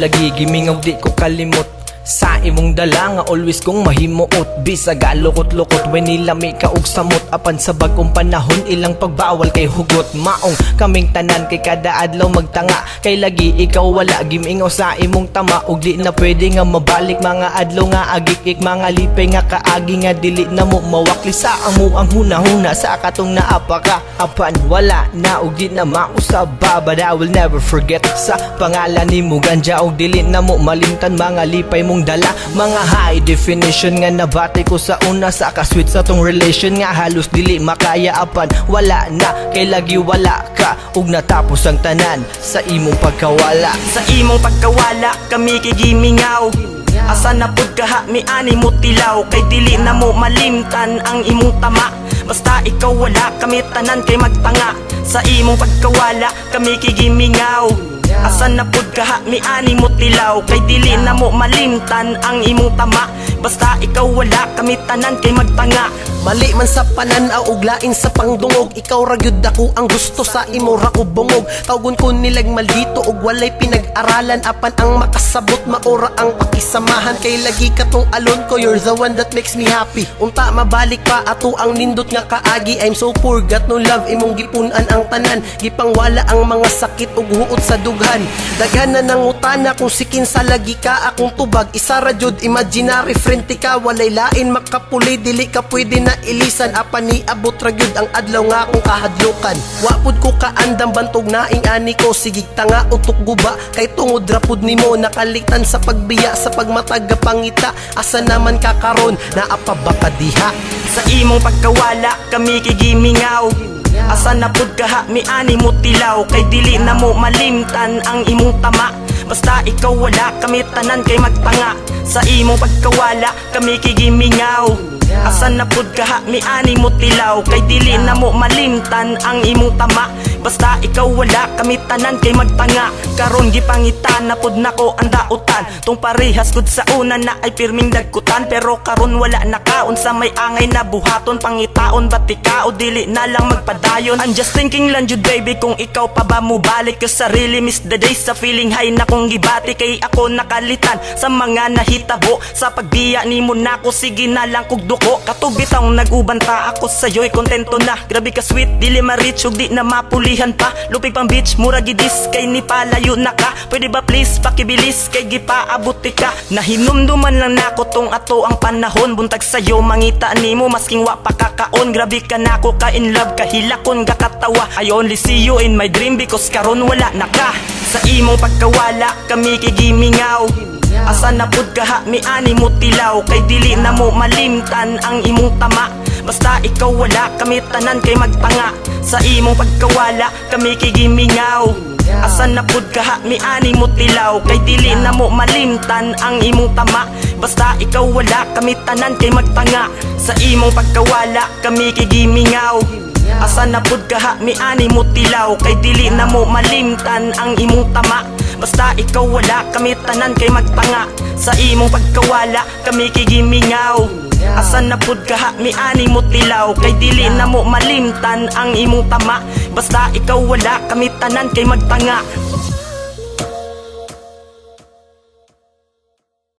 lagi gimingaw di ko kalimot sa imong dala nga always kong mahimuot. Bisag lukot-lukot when nilami ka og samot. Apan sa bagong panahon ilang pagbawal kay hugot. Maong kaming tanan kay kada adlaw magtanga. Kay lagi ikaw wala gimingaw sa imong tama. Ug di na pwede nga mabalik mga adlaw nga agik-ik. Mga lipay nga kaagi nga dili na mo mawakli sa amo ang hunahuna sa katong naapaka. Apan wala na ug di na mausab. But I will never forget sa pangalan ni mo ganja. Ug dili na mo malimtan mga lipay mong dala. Mga high definition nga nabati ko sa una. Sa kasweet sa tong relation nga halos dili makaya. Apan wala na kay lagi wala ka. Ug natapos ang tanan sa imong pagkawala. Sa imong pagkawala kami kigimingaw. Asa na pud kaha mi ani mo tilaw. Kay dili na mo malimtan ang imong tama. Basta ikaw wala kami tanan kay magtanga. Sa imong pagkawala kami kigimingaw. Asa na pud kaha mi ani mo tilaw. Kay dili na mo malimtan ang imong tama. Basta ikaw wala kami tanan kay magtanga. Mali man sa pananaw ug lain sa pangdungog. Ikaw ra gyud ako ang gusto sa imo ra ko bungog. Tawgon ko nilag maldito ug walay pinag-aralan. Apan ang makasabot maora ang pakisamahan. Kay lagi ka tong alon ko, you're the one that makes me happy. Unta mabalik pa ato ang nindot nga kaagi. I'm so poor, got no love, imong gipunan ang tanan. Gipangwala ang mga sakit ug huot sa dughan. Daghan na nang utana kung sikin sa lagi ka akong tubag. Isa ra jud imaginary friend ti ka. Walay lain makapuli, dili ka pwede na ilisan. Apan ni abot ra gyud ang adlaw nga akong kahadlukan. Wa pud ko kaandam bantog naing ani ko. Sigig tanga utok guba kay tungod ra pud nimo. Nakalitan sa pagbiya sa pagmatag pangita. Asa naman ka karon naapa ba ka diha? Sa imong pagkawala kami kigimingaw. Asa na pud kaha mi ani mo tilaw. Kay dili na mo malimtan ang imong tama. Basta ikaw wala kami tanan kay magtanga. Sa imong pagkawala kami kigimingaw. Asa na pud kaha mi ani mo tilaw. Kay dili na mo malimtan ang imong tama. Basta ikaw wala kami tanan kay magtanga. Karon gipangitan na pud nako ang dautan. Tung parehas gud sa una na ay pirming dagkutan. Pero karon wala na kaon sa may angay na buhaton. Pangitaon batika o dili na lang magpadayon. I'm just thinking lang jud baby kung ikaw pa ba mo balik. Cause I really miss the days sa feeling high na kong gibati. Kay ako nakalitan sa mga nahitabo. Sa pagbiya ni mo nako sige na lang kog duko. Katubitang nagubanta ako sa'yo'y kontento na. Grabe ka sweet dili ma-reach ug di na mapulihan pa. Lupig pang beach mura gidis kay ni palayo na ka. Pwede ba please pakibilis kay gipaabuti ka. Nahinumduman lang nako tong ato ang panahon. Buntag sa'yo mangita nimo masking wa pa kakaon. Grabe ka nako ka in love kahilakon kakatawa. I only see you in my dream because karon wala na ka. Sa imong pagkawala kami kigimingaw. Asa na pud kaha mi ani mo tilaw. Kay dili na mo malimtan ang imong tama. Basta ikaw wala kami tanan kay magtanga. Sa imong pagkawala kami kigimingaw. Asa na pud kaha mi ani mo tilaw. Kay dili na mo malimtan ang imong tama. Basta ikaw wala kami tanan kay magtanga. Sa imong pagkawala kami kigimingaw. Asa na pud kaha mi ani mo tilaw. Kay dili na mo malimtan ang imong tama. Basta ikaw wala kami tanan kay magtanga. Sa imong pagkawala kami kigimingaw. Asa na pud kaha mi ani mo tilaw. Kay dili na mo malimtan ang imong tama. Basta ikaw wala kami tanan kay magtanga.